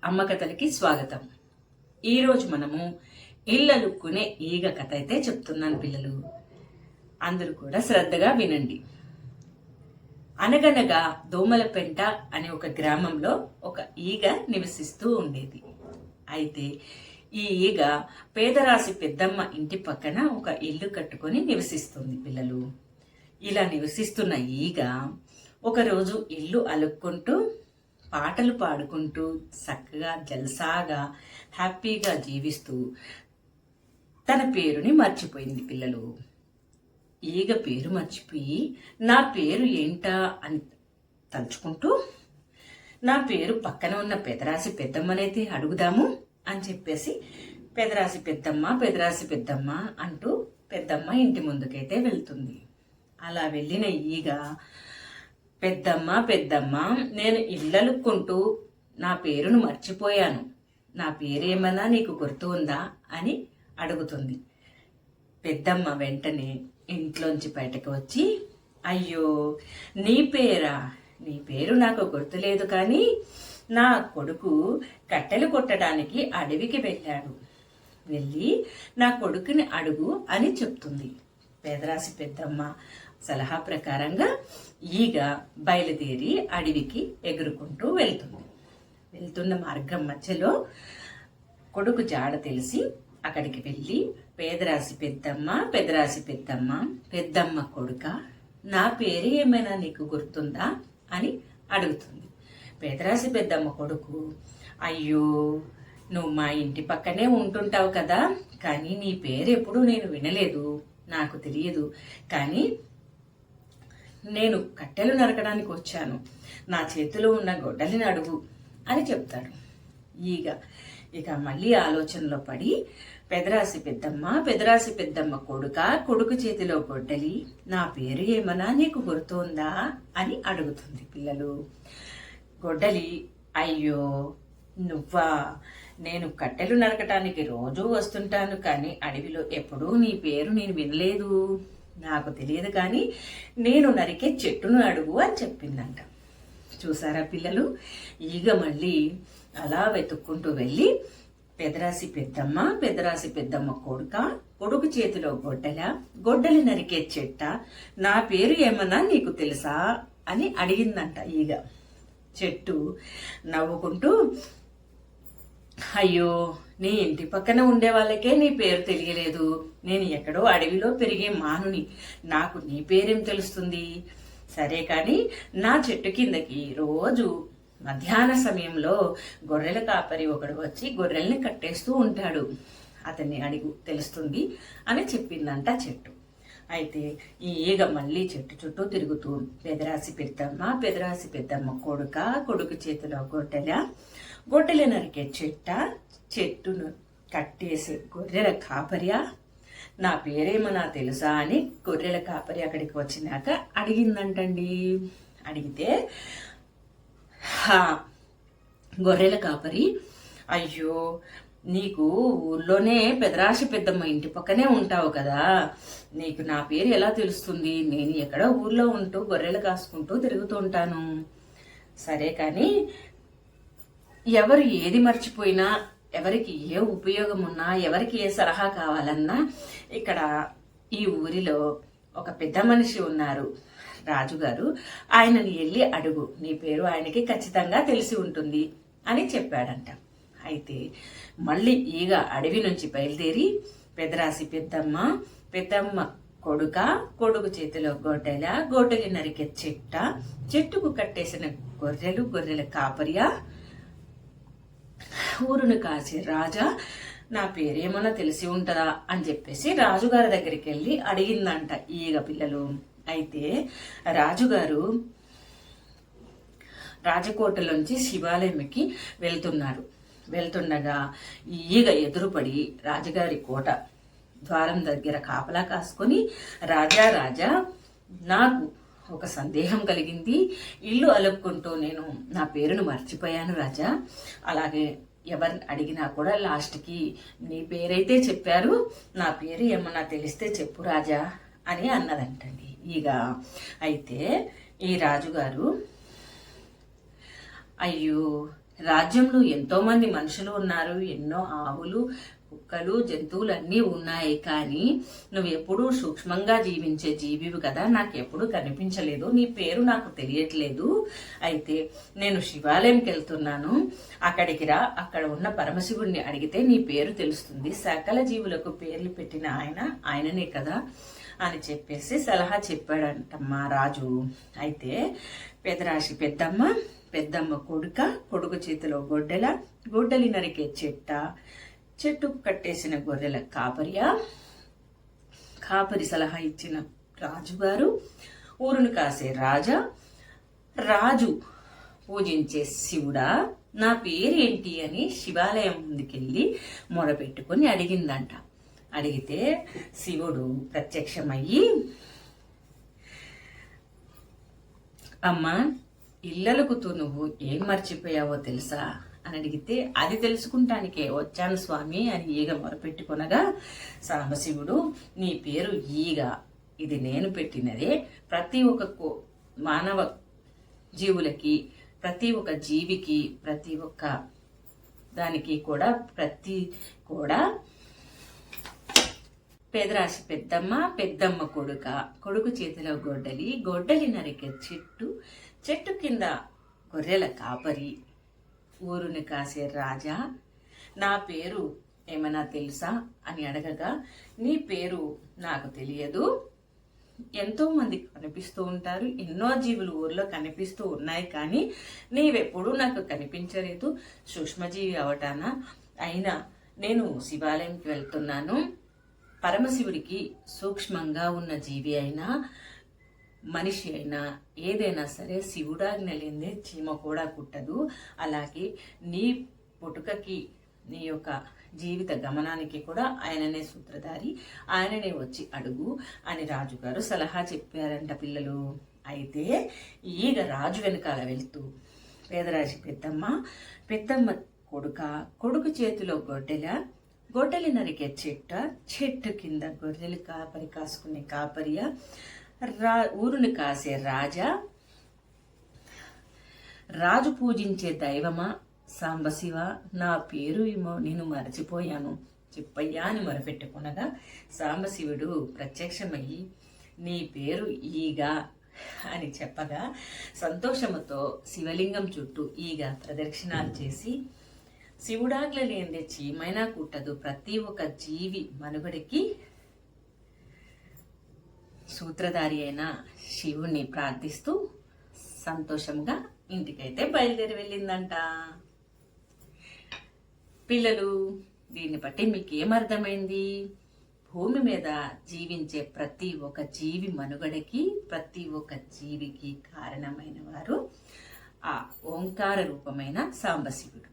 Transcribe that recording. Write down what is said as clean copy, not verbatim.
అమ్మ కథలకి స్వాగతం. ఈరోజు మనము ఇళ్ళలుక్కునే ఈగ కథ అయితే చెప్తున్నాను పిల్లలు. అందరూ కూడా శ్రద్ధగా వినండి. అనగనగా దోమలపెంట అనే ఒక గ్రామంలో ఒక ఈగ నివసిస్తూ ఉండేది. అయితే ఈ ఈగ పేదరాశి పెద్దమ్మ ఇంటి పక్కన ఒక ఇల్లు కట్టుకొని నివసిస్తుంది పిల్లలు. ఇలా నివసిస్తున్న ఈగ ఒకరోజు ఇల్లు అలుక్కుంటూ పాటలు పాడుకుంటూ చక్కగా జల్సాగా హ్యాపీగా జీవిస్తూ తన పేరుని మర్చిపోయింది పిల్లలు. ఈగ పేరు మర్చిపోయి నా పేరు ఏంటా అని తలుచుకుంటూ నా పేరు పక్కన ఉన్న పెదరాశి పెద్దమ్మనైతే అడుగుదాము అని చెప్పేసి పెదరాశి పెద్దమ్మ అంటూ పెద్దమ్మ ఇంటి ముందుకైతే వెళ్తుంది. అలా వెళ్ళిన ఈగ పెద్దమ్మ నేను ఇళ్ళలుక్కుంటూ నా పేరును మర్చిపోయాను, నా పేరేమన్నా నీకు గుర్తు ఉందా అని అడుగుతుంది. పెద్దమ్మ వెంటనే ఇంట్లోంచి బయటకు వచ్చి, అయ్యో నీ పేరు నాకు గుర్తులేదు, కానీ నా కొడుకు కట్టెలు కొట్టడానికి అడవికి వెళ్ళి నా కొడుకుని అడుగు అని చెప్తుంది. పేదరాశి పెద్దమ్మ సలహా ప్రకారంగా ఈగ బయలుదేరి అడవికి ఎగురుకుంటూ వెళ్తున్న మార్గం మధ్యలో కొడుకు జాడ తెలిసి అక్కడికి వెళ్ళి పెదరాశి పెద్దమ్మ కొడుక నా పేరు ఏమైనా నీకు గుర్తుందా అని అడుగుతుంది. పేదరాశి పెద్దమ్మ కొడుకు, అయ్యో నువ్వు మా ఇంటి పక్కనే ఉంటుంటావు కదా, కానీ నీ పేరు ఎప్పుడు నేను వినలేదు, నాకు తెలియదు, కానీ నేను కట్టెలు నరకడానికి వచ్చాను, నా చేతిలో ఉన్న గొడ్డలిని అడుగు అని చెప్తాడు. ఇక మళ్ళీ ఆలోచనలో పడి పెదరాశి పెద్దమ్మ కొడుకు చేతిలో గొడ్డలి, నా పేరు ఏమన్నా నీకు గుర్తుందా అని అడుగుతుంది పిల్లలు. గొడ్డలి, అయ్యో నువ్వా, నేను కట్టెలు నరకటానికి రోజూ వస్తుంటాను, కానీ అడవిలో ఎప్పుడూ నీ పేరు నేను వినలేదు, నాకు తెలియదు, కానీ నేను నరికే చెట్టును అడుగు అని చెప్పిందంట. చూసారా పిల్లలు, ఈగ మళ్ళీ అలా వెతుక్కుంటూ వెళ్ళి పెదరాశి పెద్దమ్మ కొడుకు చేతిలో గొడ్డలి నరికే చెట్ట, నా పేరు ఏమన్నా నీకు తెలుసా అని అడిగిందంట ఈగ. చెట్టు నవ్వుకుంటూ, అయ్యో నీ ఇంటి పక్కన ఉండే వాళ్ళకే నీ పేరు తెలియలేదు, నేను ఎక్కడో అడవిలో పెరిగే మానుని, నాకు నీ పేరేం తెలుస్తుంది, సరే కానీ నా చెట్టు కిందకి రోజు మధ్యాహ్న సమయంలో గొర్రెల కాపరి ఒకడు వచ్చి గొర్రెల్ని కట్టేస్తూ ఉంటాడు, అతన్ని అడిగు తెలుస్తుంది అని చెప్పిందంట చెట్టు. అయితే ఈ ఈగ మళ్ళీ చెట్టు చుట్టూ తిరుగుతూ పెదరాశి పెద్దమ్మ కొడుకు చేతిలో గొడ్డలి నరికే చెట్టును కట్టేసి గొర్రెల కాపరియా, నా పేరేమన్నా తెలుసా అని గొర్రెల కాపరి అక్కడికి వచ్చినాక అడిగిందంటండి. అడిగితే గొర్రెల కాపరి, అయ్యో నీకు ఊర్లోనే పెదరాశి పెద్దమ్మ ఇంటి పక్కనే ఉంటావు కదా, నీకు నా పేరు ఎలా తెలుస్తుంది, నేను ఎక్కడో ఊర్లో ఉంటూ గొర్రెలు కాసుకుంటూ తిరుగుతూ ఉంటాను, సరే కానీ ఎవరు ఏది మర్చిపోయినా, ఎవరికి ఏ ఉపయోగం ఉన్నా, ఎవరికి ఏ సలహా కావాలన్నా ఇక్కడ ఈ ఊరిలో ఒక పెద్ద మనిషి ఉన్నారు, రాజుగారు, ఆయనని వెళ్ళి అడుగు, నీ పేరు ఆయనకి ఖచ్చితంగా తెలిసి ఉంటుంది అని చెప్పాడంట. అయితే మళ్ళీ ఈగ అడవి నుంచి బయలుదేరి పెదరాశి పెద్దమ్మ కొడుకు చేతిలో గొడ్డలి నరికే చెట్టుకు కట్టేసిన గొర్రెల కాపరియా, ఊరును కాసే రాజా, నా పేరేమన్నా తెలిసి ఉంటుందా అని చెప్పేసి రాజుగారి దగ్గరికి వెళ్ళి అడిగిందంట ఈగ పిల్లలు. అయితే రాజుగారు రాజకోటలోంచి శివాలయంకి వెళ్తుండగా ఈగ ఎదురుపడి రాజుగారి కోట ద్వారం దగ్గర కాపలా కాసుకొని, రాజా నాకు ఒక సందేహం కలిగింది, ఇల్లు అలుక్కుంటూ నేను నా పేరును మర్చిపోయాను రాజా, అలాగే ఎవరిని అడిగినా కూడా లాస్ట్కి నీ పేరైతే చెప్పారు, నా పేరు ఏమన్నా తెలిస్తే చెప్పు రాజా అని అన్నదంటండి ఈగ. అయితే ఈ రాజుగారు, అయ్యో రాజ్యంలో ఎంతో మంది మనుషులు ఉన్నారు, ఎన్నో ఆవులు కుక్కలు జంతువులు అన్నీ ఉన్నాయి, కానీ నువ్వు ఎప్పుడూ సూక్ష్మంగా జీవించే జీవివి కదా, నాకు ఎప్పుడూ కనిపించలేదు, నీ పేరు నాకు తెలియట్లేదు. అయితే నేను శివాలయంకి వెళ్తున్నాను, అక్కడికి రా, అక్కడ ఉన్న పరమశివుడిని అడిగితే నీ పేరు తెలుస్తుంది, సకల జీవులకు పేర్లు పెట్టిన ఆయననే కదా అని చెప్పేసి సలహా చెప్పాడంటమ్మా రాజు. అయితే పెదరాశి పెద్దమ్మ కొడుకు చేతిలో గొడ్డలి నరికే చెట్టుకు కట్టేసిన గొర్రెల కాపరి సలహా ఇచ్చిన రాజుగారు, ఊరును కాసే రాజు పూజించే శివుడా, నా పేరేంటి అని శివాలయం ముందుకెళ్ళి మొరపెట్టుకుని అడిగిందంట. అడిగితే శివుడు ప్రత్యక్షమయ్యి, అమ్మా ఇళ్ళలుకుతూ నువ్వు ఏం మర్చిపోయావో తెలుసా అని అడిగితే, అది తెలుసుకుంటానికే వచ్చాను స్వామి అని ఈగ మొరపెట్టుకొనగా, సాంబశివుడు నీ పేరు ఈగ, ఇది నేను పెట్టినదే, ప్రతి ఒక్క మానవ జీవులకి, ప్రతి ఒక్క జీవికి, ప్రతి ఒక్క దానికి కూడా పేదరాశి పెద్దమ్మ కొడుకు చేతిలో గొడ్డలి నరికే చెట్టు కింద గొర్రెల కాపరి, ఊరుని కాసే రాజా, నా పేరు ఏమైనా తెలుసా అని అడగగా, నీ పేరు నాకు తెలియదు, ఎంతో మంది కనిపిస్తూ ఉంటారు, ఎన్నో జీవులు ఊర్లో కనిపిస్తూ ఉన్నాయి, కానీ నీవెప్పుడూ నాకు కనిపించలేదు, సూక్ష్మజీవి అవటానా, అయినా నేను శివాలయంకి వెళ్తున్నాను, పరమశివుడికి సూక్ష్మంగా ఉన్న జీవి అయినా మనిషి అయినా ఏదైనా సరే శివుడాజ్ఞ లేనిదే చీమ కూడా కుట్టదు, అలాగే నీ పుట్టుకకి నీ యొక్క జీవిత గమనానికి కూడా ఆయననే సూత్రధారి, ఆయననే వచ్చి అడుగు అని రాజుగారు సలహా చెప్పారంట పిల్లలు. అయితే ఈగ రాజు వెనకాల వెళ్తూ పేదరాశి పెద్దమ్మ కొడుకు చేతిలో గొడ్డలి నరికే చెట్టు కింద గొర్రెలు కాపరి కాసుకునే కాపరియా, ఊరుని కాసే రాజు పూజించే దైవమా సాంబశివ, నా పేరు ఏమో నేను మరచిపోయాను చెప్పయ్యా అని మొరపెట్టుకునగా, సాంబశివుడు ప్రత్యక్షమయ్యి నీ పేరు ఈగ అని చెప్పగా, సంతోషముతో శివలింగం చుట్టూ ఈగ ప్రదక్షిణాలు చేసి, శివుడాగ్ల లేనిదే చీమైనా కుట్టదు, ప్రతి ఒక్క జీవి మనుగడికి సూత్రధారి అయిన శివుణ్ణి ప్రార్థిస్తూ సంతోషంగా ఇంటికైతే బయలుదేరి వెళ్ళిందంట. పిల్లలు, దీన్ని బట్టి మీకు ఏమర్థమైంది? భూమి మీద జీవించే ప్రతి ఒక్క జీవి మనుగడకి, ప్రతి ఒక్క జీవికి కారణమైన వారు ఆ ఓంకార రూపమైన సాంబశివుడు.